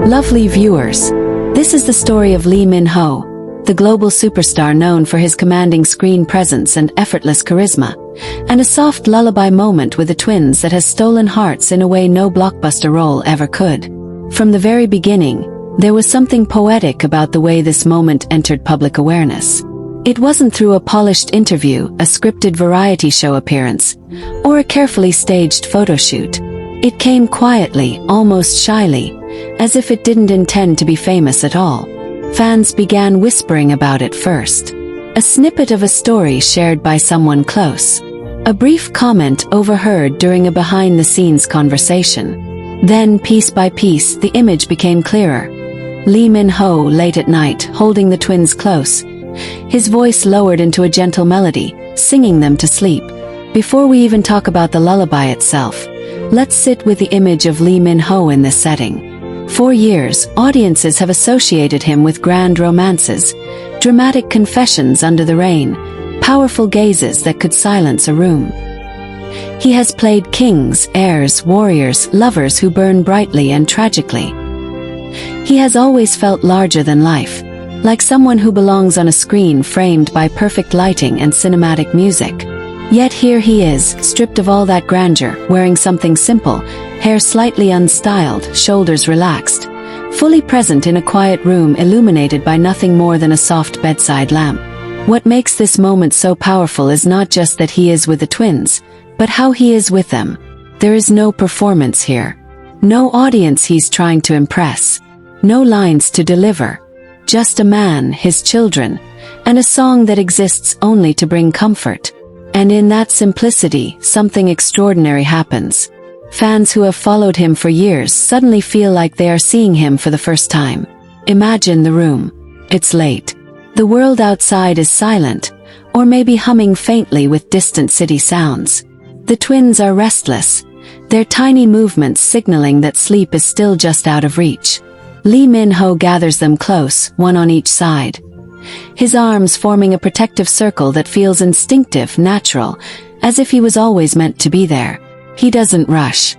Lovely viewers, this is the story of Lee Min-ho, the global superstar known for his commanding screen presence and effortless charisma, and a soft lullaby moment with the twins that has stolen hearts in a way no blockbuster role ever could. From the very beginning, there was something poetic about the way this moment entered public awareness. It wasn't through a polished interview, a scripted variety show appearance, or a carefully staged photo shoot. It came quietly, almost shyly, as if it didn't intend to be famous at all. Fans began whispering about it first. A snippet of a story shared by someone close. A brief comment overheard during a behind-the-scenes conversation. Then, piece by piece, the image became clearer. Lee Min-ho late at night, holding the twins close. His voice lowered into a gentle melody, singing them to sleep. Before we even talk about the lullaby itself, let's sit with the image of Lee Min-ho in this setting. For years, audiences have associated him with grand romances, dramatic confessions under the rain, powerful gazes that could silence a room. He has played kings, heirs, warriors, lovers who burn brightly and tragically. He has always felt larger than life, like someone who belongs on a screen framed by perfect lighting and cinematic music. Yet here he is, stripped of all that grandeur, wearing something simple, hair slightly unstyled, shoulders relaxed, fully present in a quiet room illuminated by nothing more than a soft bedside lamp. What makes this moment so powerful is not just that he is with the twins, but how he is with them. There is no performance here. No audience he's trying to impress. No lines to deliver. Just a man, his children, and a song that exists only to bring comfort. And in that simplicity, something extraordinary happens. Fans who have followed him for years suddenly feel like they are seeing him for the first time. Imagine the room. It's late. The world outside is silent, or maybe humming faintly with distant city sounds. The twins are restless, their tiny movements signaling that sleep is still just out of reach. Lee Min-ho gathers them close, one on each side. His arms forming a protective circle that feels instinctive, natural, as if he was always meant to be there. He doesn't rush.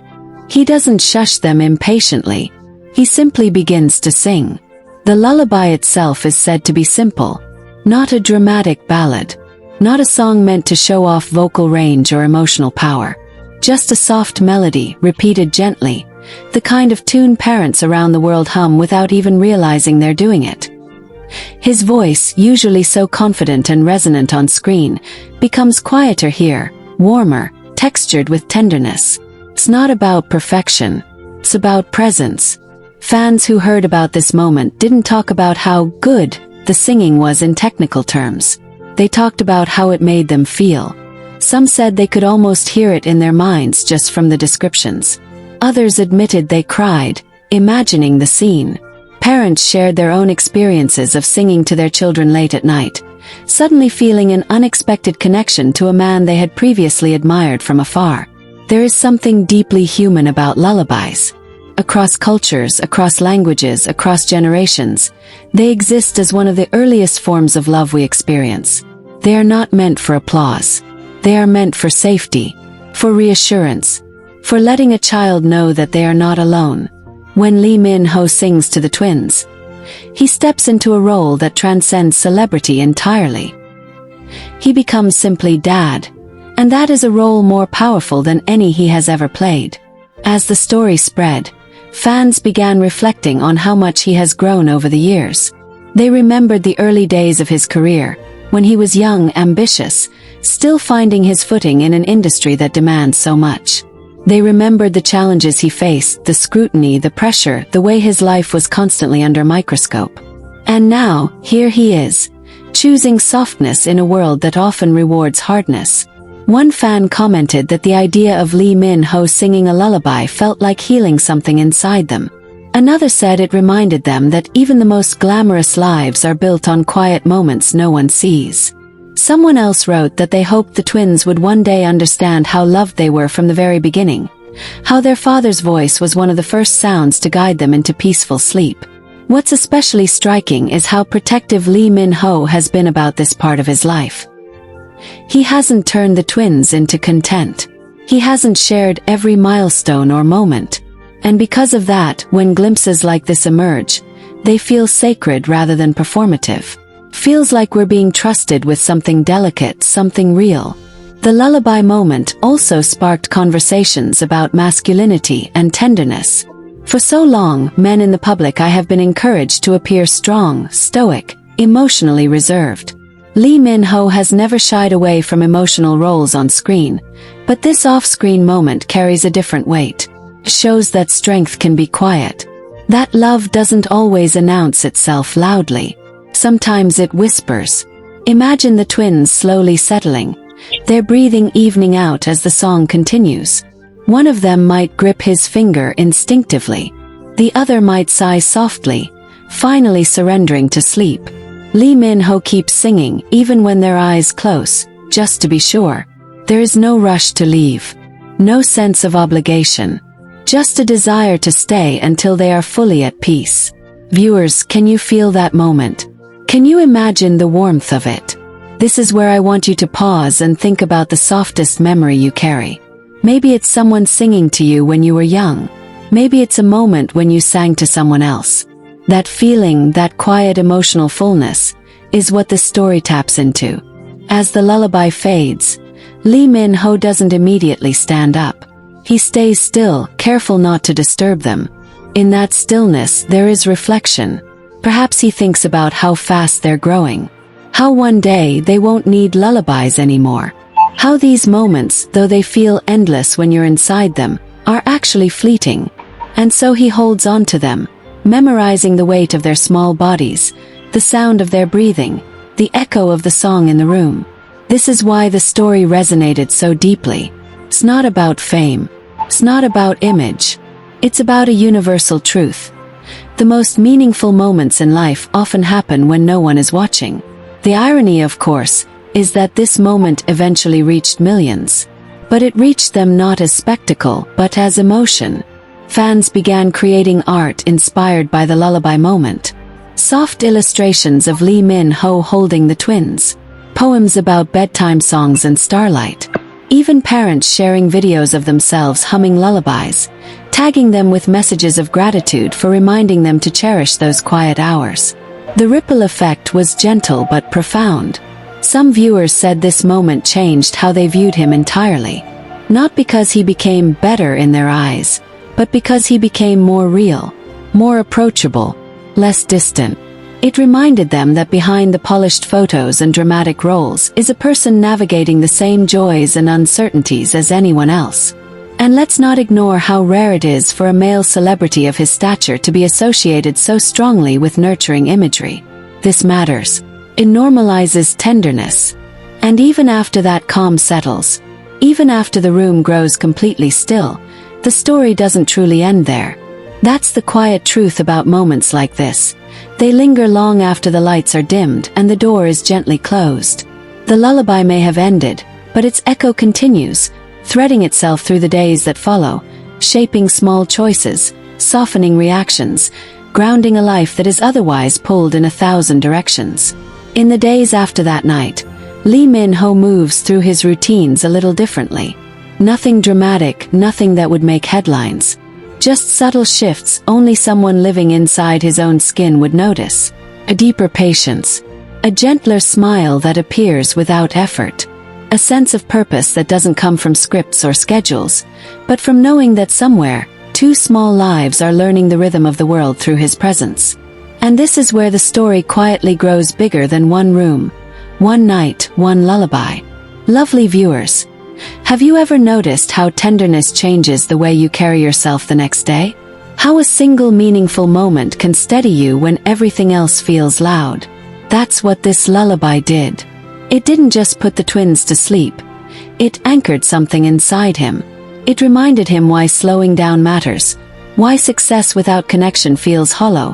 He doesn't shush them impatiently. He simply begins to sing. The lullaby itself is said to be simple, not a dramatic ballad, not a song meant to show off vocal range or emotional power. Just a soft melody, repeated gently, the kind of tune parents around the world hum without even realizing they're doing it. His voice, usually so confident and resonant on screen, becomes quieter here, warmer, textured with tenderness. It's not about perfection. It's about presence. Fans who heard about this moment didn't talk about how good the singing was in technical terms. They talked about how it made them feel. Some said they could almost hear it in their minds just from the descriptions. Others admitted they cried, imagining the scene. Parents shared their own experiences of singing to their children late at night, suddenly feeling an unexpected connection to a man they had previously admired from afar. There is something deeply human about lullabies. Across cultures, across languages, across generations, they exist as one of the earliest forms of love we experience. They are not meant for applause. They are meant for safety, for reassurance, for letting a child know that they are not alone. When Lee Min-ho sings to the twins, he steps into a role that transcends celebrity entirely. He becomes simply dad, and that is a role more powerful than any he has ever played. As the story spread, fans began reflecting on how much he has grown over the years. They remembered the early days of his career, when he was young, ambitious, still finding his footing in an industry that demands so much. They remembered the challenges he faced, the scrutiny, the pressure, the way his life was constantly under microscope. And now, here he is, choosing softness in a world that often rewards hardness. One fan commented that the idea of Lee Min-ho singing a lullaby felt like healing something inside them. Another said it reminded them that even the most glamorous lives are built on quiet moments no one sees. Someone else wrote that they hoped the twins would one day understand how loved they were from the very beginning, how their father's voice was one of the first sounds to guide them into peaceful sleep. What's especially striking is how protective Lee Min-ho has been about this part of his life. He hasn't turned the twins into content. He hasn't shared every milestone or moment. And because of that, when glimpses like this emerge, they feel sacred rather than performative. Feels like we're being trusted with something delicate, something real. The lullaby moment also sparked conversations about masculinity and tenderness. For so long, men in the public eye have been encouraged to appear strong, stoic, emotionally reserved. Lee Min-ho has never shied away from emotional roles on screen, but this off-screen moment carries a different weight. It shows that strength can be quiet. That love doesn't always announce itself loudly. Sometimes it whispers. Imagine the twins slowly settling, their breathing evening out as the song continues. One of them might grip his finger instinctively. The other might sigh softly, finally surrendering to sleep. Lee Min-ho keeps singing even when their eyes close, just to be sure. There is no rush to leave. No sense of obligation. Just a desire to stay until they are fully at peace. Viewers, can you feel that moment? Can you imagine the warmth of it? This is where I want you to pause and think about the softest memory you carry. Maybe it's someone singing to you when you were young. Maybe it's a moment when you sang to someone else. That feeling, that quiet emotional fullness, is what this story taps into. As the lullaby fades, Lee Min-ho doesn't immediately stand up. He stays still, careful not to disturb them. In that stillness, there is reflection. Perhaps he thinks about how fast they're growing. How one day they won't need lullabies anymore. How these moments, though they feel endless when you're inside them, are actually fleeting. And so he holds on to them, memorizing the weight of their small bodies, the sound of their breathing, the echo of the song in the room. This is why the story resonated so deeply. It's not about fame. It's not about image. It's about a universal truth. The most meaningful moments in life often happen when no one is watching. The irony, of course, is that this moment eventually reached millions. But it reached them not as spectacle, but as emotion. Fans began creating art inspired by the lullaby moment. Soft illustrations of Lee Min-ho holding the twins. Poems about bedtime songs and starlight. Even parents sharing videos of themselves humming lullabies, tagging them with messages of gratitude for reminding them to cherish those quiet hours. The ripple effect was gentle but profound. Some viewers said this moment changed how they viewed him entirely. Not because he became better in their eyes, but because he became more real, more approachable, less distant. It reminded them that behind the polished photos and dramatic roles is a person navigating the same joys and uncertainties as anyone else. And let's not ignore how rare it is for a male celebrity of his stature to be associated so strongly with nurturing imagery. This matters. It normalizes tenderness. And even after that calm settles, even after the room grows completely still, the story doesn't truly end there. That's the quiet truth about moments like this. They linger long after the lights are dimmed and the door is gently closed. The lullaby may have ended, but its echo continues, threading itself through the days that follow, shaping small choices, softening reactions, grounding a life that is otherwise pulled in 1,000 directions. In the days after that night, Lee Min-ho moves through his routines a little differently. Nothing dramatic, nothing that would make headlines. Just subtle shifts only someone living inside his own skin would notice. A deeper patience. A gentler smile that appears without effort. A sense of purpose that doesn't come from scripts or schedules, but from knowing that somewhere, two small lives are learning the rhythm of the world through his presence. And this is where the story quietly grows bigger than one room, one night, one lullaby. Lovely viewers, have you ever noticed how tenderness changes the way you carry yourself the next day? How a single meaningful moment can steady you when everything else feels loud? That's what this lullaby did. It didn't just put the twins to sleep. It anchored something inside him. It reminded him why slowing down matters, why success without connection feels hollow,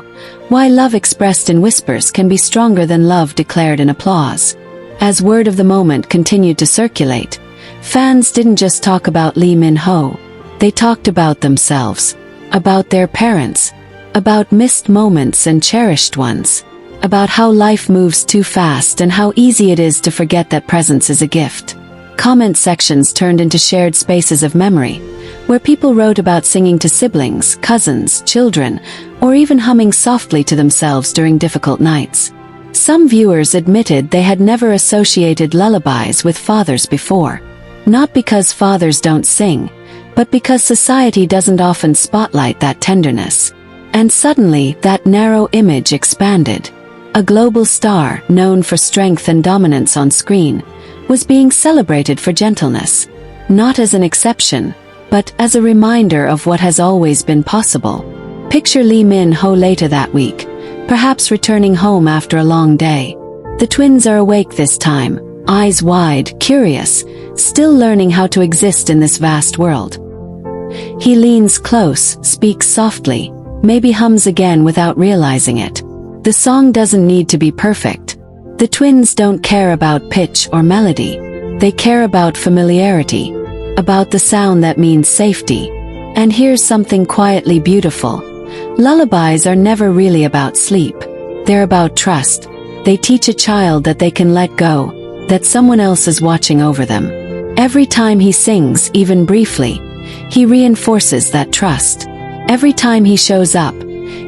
why love expressed in whispers can be stronger than love declared in applause. As word of the moment continued to circulate, fans didn't just talk about Lee Min-ho. They talked about themselves, about their parents, about missed moments and cherished ones, about how life moves too fast and how easy it is to forget that presence is a gift. Comment sections turned into shared spaces of memory, where people wrote about singing to siblings, cousins, children, or even humming softly to themselves during difficult nights. Some viewers admitted they had never associated lullabies with fathers before, not because fathers don't sing, but because society doesn't often spotlight that tenderness. And suddenly, that narrow image expanded. A global star, known for strength and dominance on screen, was being celebrated for gentleness, not as an exception, but as a reminder of what has always been possible. Picture Lee Min-ho later that week, perhaps returning home after a long day. The twins are awake this time, eyes wide, curious, still learning how to exist in this vast world. He leans close, speaks softly, maybe hums again without realizing it. The song doesn't need to be perfect. The twins don't care about pitch or melody. They care about familiarity, about the sound that means safety. And here's something quietly beautiful. Lullabies are never really about sleep. They're about trust. They teach a child that they can let go, that someone else is watching over them. Every time he sings, even briefly, he reinforces that trust. Every time he shows up,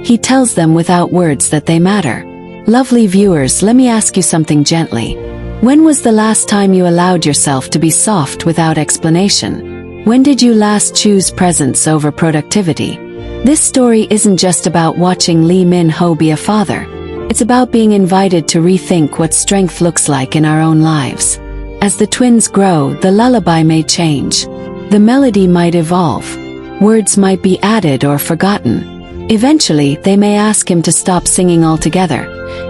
he tells them without words that they matter. Lovely viewers, let me ask you something gently. When was the last time you allowed yourself to be soft without explanation? When did you last choose presence over productivity? This story isn't just about watching Lee Min-ho be a father. It's about being invited to rethink what strength looks like in our own lives. As the twins grow, the lullaby may change. The melody might evolve. Words might be added or forgotten. Eventually, they may ask him to stop singing altogether,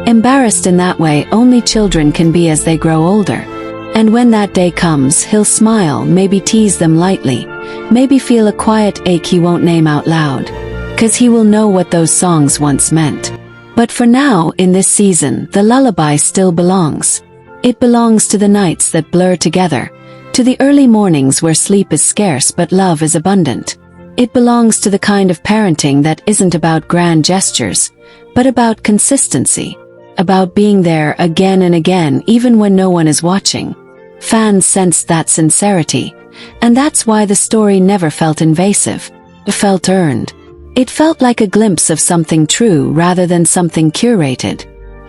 embarrassed in that way only children can be as they grow older. And when that day comes, he'll smile, maybe tease them lightly, maybe feel a quiet ache he won't name out loud, 'cause he will know what those songs once meant. But for now, in this season, the lullaby still belongs. It belongs to the nights that blur together, to the early mornings where sleep is scarce but love is abundant. It belongs to the kind of parenting that isn't about grand gestures, but about consistency, about being there again and again even when no one is watching. Fans sensed that sincerity, and that's why the story never felt invasive. It felt earned. It felt like a glimpse of something true rather than something curated.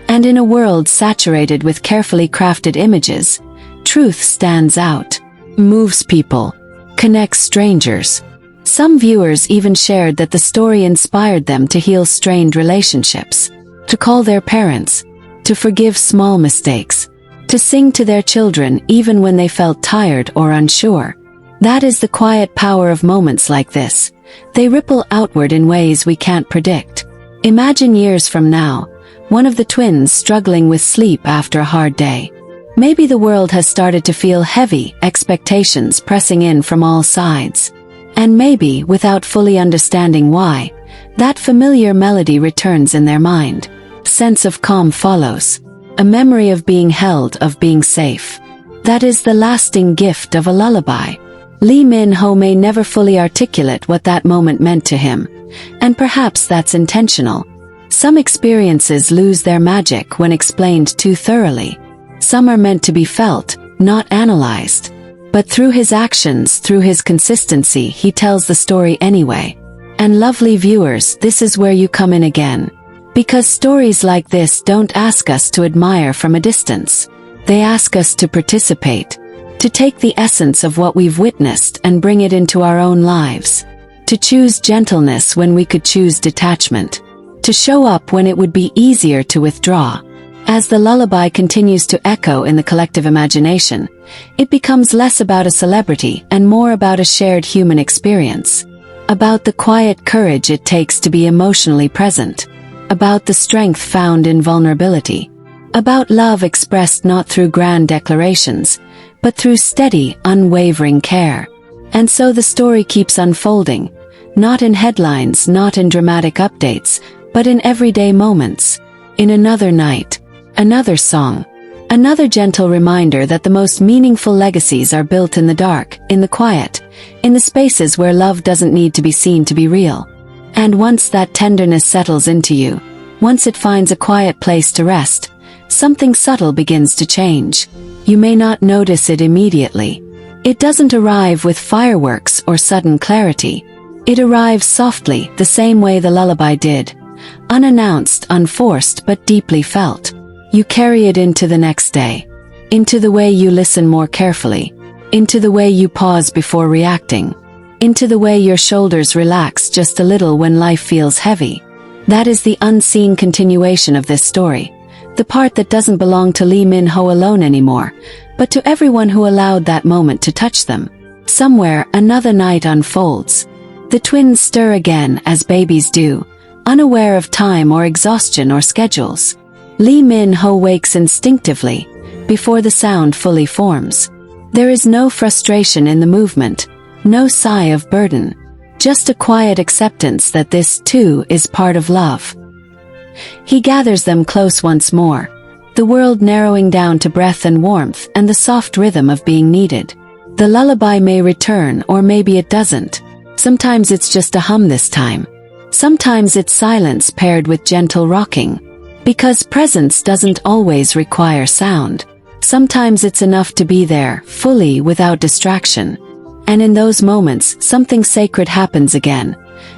And in a world saturated with carefully crafted images, truth stands out, moves people, connects strangers. Some viewers even shared that the story inspired them to heal strained relationships, to call their parents, to forgive small mistakes, to sing to their children even when they felt tired or unsure. That is the quiet power of moments like this. They ripple outward in ways we can't predict. Imagine years from now, one of the twins struggling with sleep after a hard day. Maybe the world has started to feel heavy, expectations pressing in from all sides. And maybe, without fully understanding why, that familiar melody returns in their mind. Sense of calm follows. A memory of being held, of being safe. That is the lasting gift of a lullaby. Lee Min-ho may never fully articulate what that moment meant to him, and perhaps that's intentional. Some experiences lose their magic when explained too thoroughly. Some are meant to be felt, not analyzed. But through his actions, through his consistency, he tells the story anyway. And lovely viewers, this is where you come in again. Because stories like this don't ask us to admire from a distance. They ask us to participate, to take the essence of what we've witnessed and bring it into our own lives. To choose gentleness when we could choose detachment. To show up when it would be easier to withdraw. As the lullaby continues to echo in the collective imagination, it becomes less about a celebrity and more about a shared human experience. About the quiet courage it takes to be emotionally present. About the strength found in vulnerability. About love expressed not through grand declarations, but through steady, unwavering care. And so the story keeps unfolding, not in headlines, not in dramatic updates, but in everyday moments. In another night. Another song. Another gentle reminder that the most meaningful legacies are built in the dark, in the quiet, in the spaces where love doesn't need to be seen to be real. And once that tenderness settles into you, once it finds a quiet place to rest, something subtle begins to change. You may not notice it immediately. It doesn't arrive with fireworks or sudden clarity. It arrives softly, the same way the lullaby did. Unannounced, unforced, but deeply felt. You carry it into the next day. Into the way you listen more carefully. Into the way you pause before reacting. Into the way your shoulders relax just a little when life feels heavy. That is the unseen continuation of this story. The part that doesn't belong to Lee Min-ho alone anymore, but to everyone who allowed that moment to touch them. Somewhere, another night unfolds. The twins stir again, as babies do, unaware of time or exhaustion or schedules. Lee Min-ho wakes instinctively, before the sound fully forms. There is no frustration in the movement, no sigh of burden, just a quiet acceptance that this, too, is part of love. He gathers them close once more, the world narrowing down to breath and warmth and the soft rhythm of being needed. The lullaby may return, or maybe it doesn't. Sometimes it's just a hum this time. Sometimes it's silence paired with gentle rocking. Because presence doesn't always require sound. Sometimes it's enough to be there, fully, without distraction. And in those moments, something sacred happens again.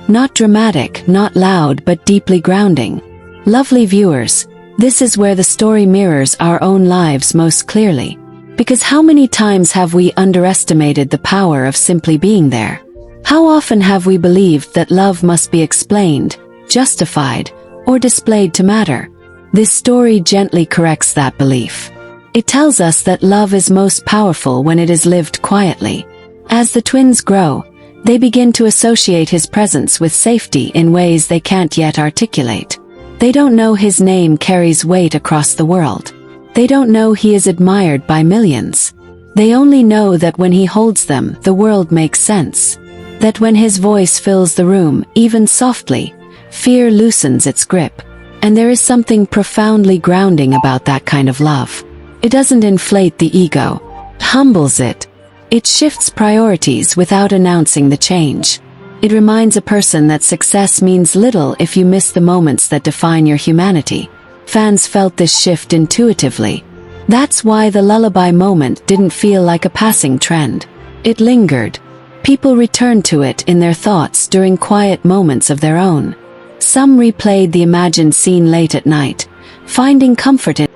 Not dramatic, not loud, but deeply grounding. Lovely viewers, this is where the story mirrors our own lives most clearly. Because how many times have we underestimated the power of simply being there? How often have we believed that love must be explained, justified, or displayed to matter? This story gently corrects that belief. It tells us that love is most powerful when it is lived quietly. As the twins grow, they begin to associate his presence with safety in ways they can't yet articulate. They don't know his name carries weight across the world. They don't know he is admired by millions. They only know that when he holds them, the world makes sense. That when his voice fills the room, even softly, fear loosens its grip. And there is something profoundly grounding about that kind of love. It doesn't inflate the ego. It humbles it. It shifts priorities without announcing the change. It reminds a person that success means little if you miss the moments that define your humanity. Fans felt this shift intuitively. That's why the lullaby moment didn't feel like a passing trend. It lingered. People returned to it in their thoughts during quiet moments of their own. Some replayed the imagined scene late at night, finding comfort in